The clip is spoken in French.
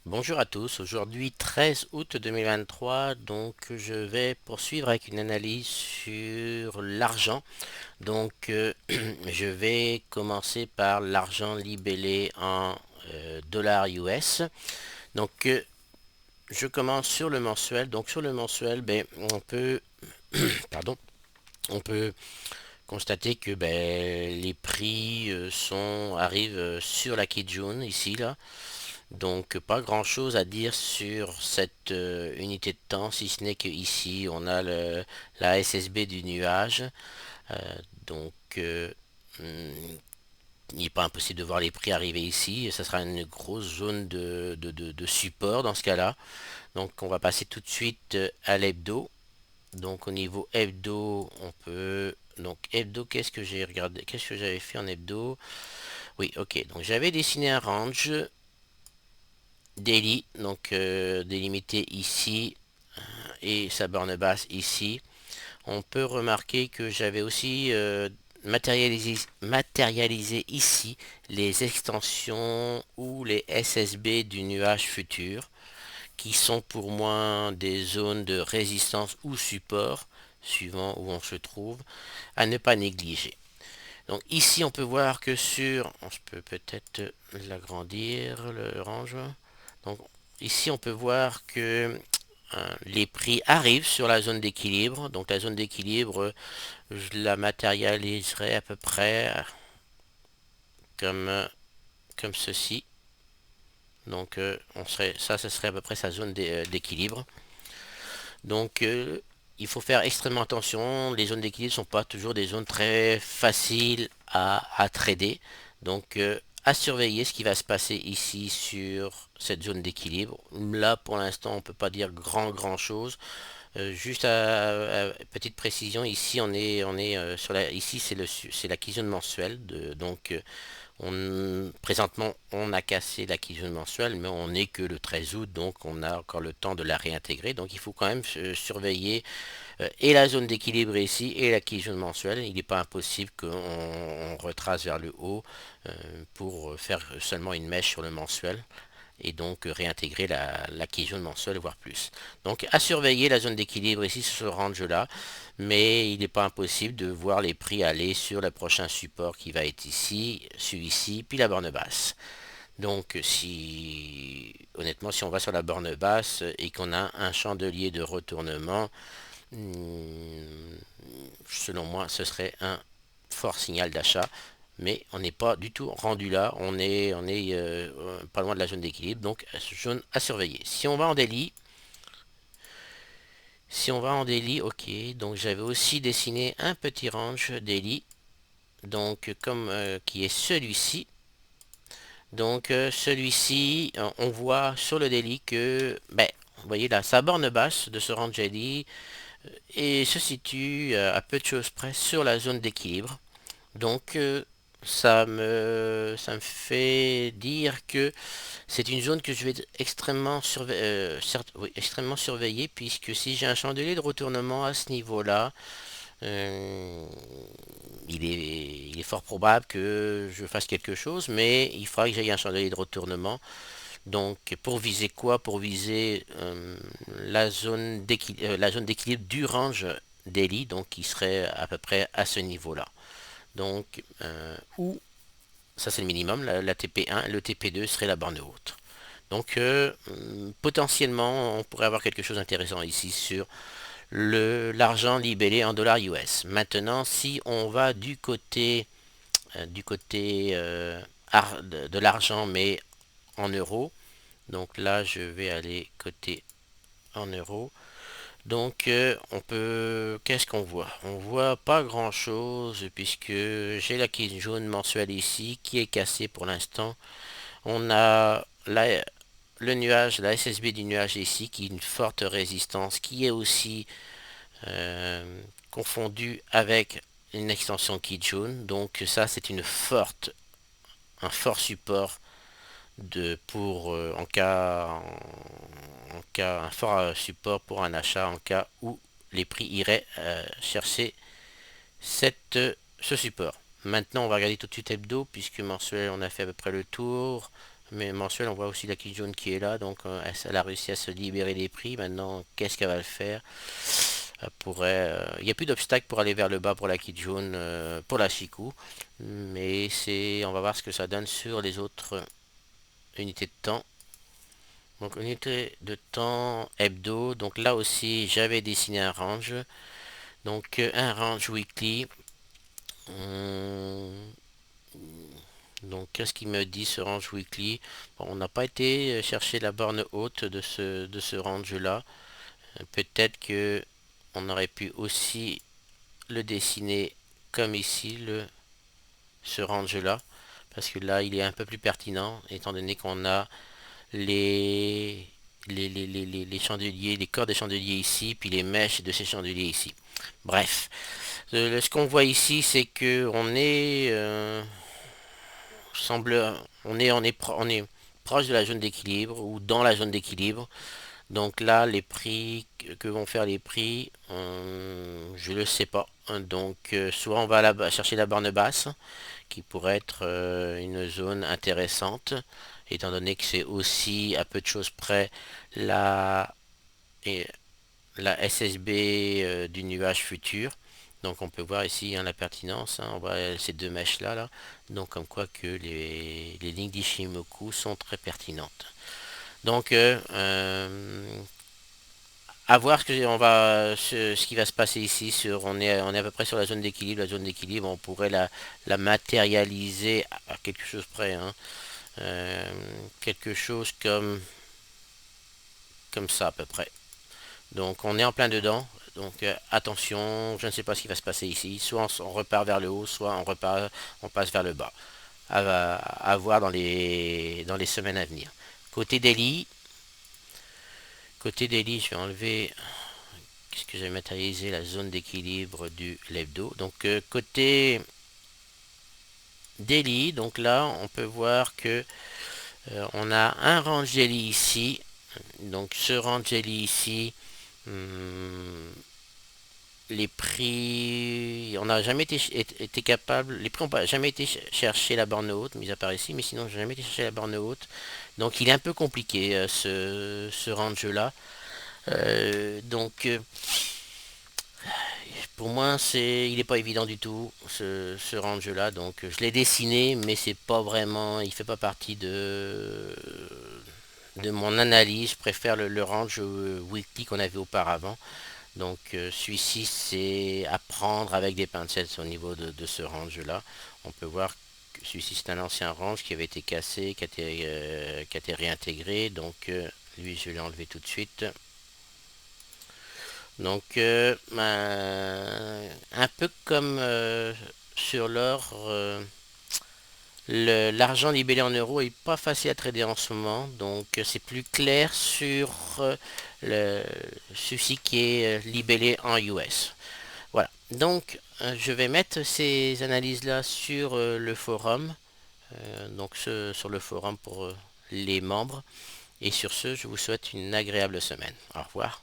Bonjour à tous, aujourd'hui 13 août 2023, donc je vais poursuivre avec une analyse sur l'argent. Je vais commencer par l'argent libellé en dollars US. Donc je commence sur le mensuel. Donc sur le mensuel, pardon, on peut constater que les prix arrivent sur la Kijun ici là. Donc pas grand chose à dire sur cette unité de temps, si ce n'est que ici on a la SSB du nuage. Euh, donc hmm, il n'est pas impossible de voir les prix arriver ici. Et ça sera une grosse zone de support dans ce cas-là. Donc on va passer tout de suite à l'hebdo. Donc au niveau hebdo, on peut... Donc hebdo, qu'est-ce que j'ai regardé? Qu'est-ce que j'avais fait en hebdo? Oui, ok. Donc j'avais dessiné un range daily, donc délimité ici et sa borne basse ici. On peut remarquer que j'avais aussi matérialisé ici les extensions ou les SSB du nuage futur, qui sont pour moi des zones de résistance ou support, suivant où on se trouve, à ne pas négliger. Donc ici, on peut voir que je peux peut-être l'agrandir, le range. Donc ici, on peut voir que les prix arrivent sur la zone d'équilibre. Donc la zone d'équilibre, je la matérialiserai à peu près comme, comme ceci. Donc ça, ce serait à peu près sa zone d'équilibre. Donc il faut faire extrêmement attention. Les zones d'équilibre ne sont pas toujours des zones très faciles à trader. Donc à surveiller ce qui va se passer ici sur cette zone d'équilibre. Là pour l'instant on ne peut pas dire grand chose. Juste à petite précision, ici on est sur ici c'est l'acquisition mensuelle donc présentement, on a cassé l'acquisition mensuelle, mais on n'est que le 13 août, donc on a encore le temps de la réintégrer. Donc il faut quand même surveiller et la zone d'équilibre ici et l'acquisition mensuelle. Il n'est pas impossible qu'on retrace vers le haut pour faire seulement une mèche sur le mensuel et donc réintégrer l'acquisition mensuelle, voire plus. Donc à surveiller la zone d'équilibre ici sur ce range-là, mais il n'est pas impossible de voir les prix aller sur le prochain support qui va être ici, celui-ci, puis la borne basse. Donc si honnêtement si on va sur la borne basse et qu'on a un chandelier de retournement, selon moi ce serait un fort signal d'achat, mais on n'est pas du tout rendu là, on est pas loin de la zone d'équilibre, donc zone à surveiller. Si on va en daily, ok, donc j'avais aussi dessiné un petit range daily, donc comme qui est celui-ci. Donc celui-ci, on voit sur le daily que, vous voyez là, sa borne basse de ce range daily et se situe à peu de choses près sur la zone d'équilibre. Donc ça me fait dire que c'est une zone que je vais extrêmement surveiller puisque si j'ai un chandelier de retournement à ce niveau-là, euh, il est fort probable que je fasse quelque chose, mais il faudra que j'aille un chandelier de retournement. Donc pour viser quoi? Pour viser la zone d'équilibre du range daily, donc qui serait à peu près à ce niveau-là. Donc, ou ça c'est le minimum, la TP1, le TP2 serait la borne haute. Donc potentiellement on pourrait avoir quelque chose d'intéressant ici sur l'argent libellé en dollars US. Maintenant si on va du côté de l'argent mais en euros, donc là je vais aller côté en euros. Donc qu'est-ce qu'on voit? On voit pas grand chose puisque j'ai la quille jaune mensuelle ici qui est cassée pour l'instant. On a le nuage, la SSB du nuage ici qui est une forte résistance qui est aussi confondue avec une extension Kijun. Donc ça c'est un fort support un fort support pour un achat en cas où les prix iraient chercher ce support. Maintenant, on va regarder tout de suite hebdo, puisque mensuel, on a fait à peu près le tour. mais mensuel, on voit aussi la Kijun qui est là, donc elle a réussi à se libérer des prix. Maintenant, qu'est-ce qu'elle va le faire? Il n'y a plus d'obstacle pour aller vers le bas pour la Kijun, pour la Chikou, mais on va voir ce que ça donne sur les autres unités de temps. Donc unité de temps hebdo, donc là aussi j'avais dessiné un range, donc un range weekly. Hum, Donc, qu'est-ce qu'il me dit ce range weekly? Bon, on n'a pas été chercher la borne haute de ce range-là. Peut-être que on aurait pu aussi le dessiner comme ici, ce range-là. Parce que là, il est un peu plus pertinent, étant donné qu'on a les, les chandeliers, les corps des chandeliers ici, puis les mèches de ces chandeliers ici. Bref, ce qu'on voit ici, c'est que semble, on est proche de la zone d'équilibre ou dans la zone d'équilibre. Donc là, les prix que vont faire les prix, je le sais pas. Donc soit on va chercher la borne basse, qui pourrait être une zone intéressante, étant donné que c'est aussi à peu de choses près la, et la SSB du nuage futur. Donc on peut voir ici hein, la pertinence, hein, on voit ces deux mèches là. Donc comme quoi que les lignes d'Ishimoku sont très pertinentes. Donc à voir ce qui va se passer ici. On est à peu près sur la zone d'équilibre. La zone d'équilibre, on pourrait la matérialiser à quelque chose près. Hein. Euh, Quelque chose comme ça à peu près. Donc on est en plein dedans. Donc attention, je ne sais pas ce qui va se passer ici. Soit on repart vers le haut, soit on passe vers le bas. À voir dans les semaines à venir. Côté daily, je vais enlever qu'est-ce que j'ai matérialisé la zone d'équilibre du l'hebdo. Donc côté daily, donc là on peut voir que on a un range daily ici. Donc ce range daily ici, hum, les prix, on n'a jamais été capable, les prix n'ont jamais été chercher la borne haute, mis à part ici, mais sinon j'ai jamais été chercher la borne haute. Donc il est un peu compliqué ce range là. Donc pour moi il n'est pas évident du tout ce range là. Donc je l'ai dessiné, mais c'est pas vraiment, il fait pas partie de mon analyse. Je préfère le range weekly qu'on avait auparavant. Donc celui-ci c'est à prendre avec des pincettes au niveau de ce range là. On peut voir que celui-ci c'est un ancien range qui avait été cassé, qui a été réintégré. Donc lui je l'ai enlevé tout de suite. Donc un peu comme sur l'or, l'argent libellé en euros est pas facile à trader en ce moment, donc c'est plus clair sur le, celui qui est libellé en US. Voilà, donc je vais mettre ces analyses-là sur le forum, sur le forum pour les membres. Et sur ce, je vous souhaite une agréable semaine. Au revoir.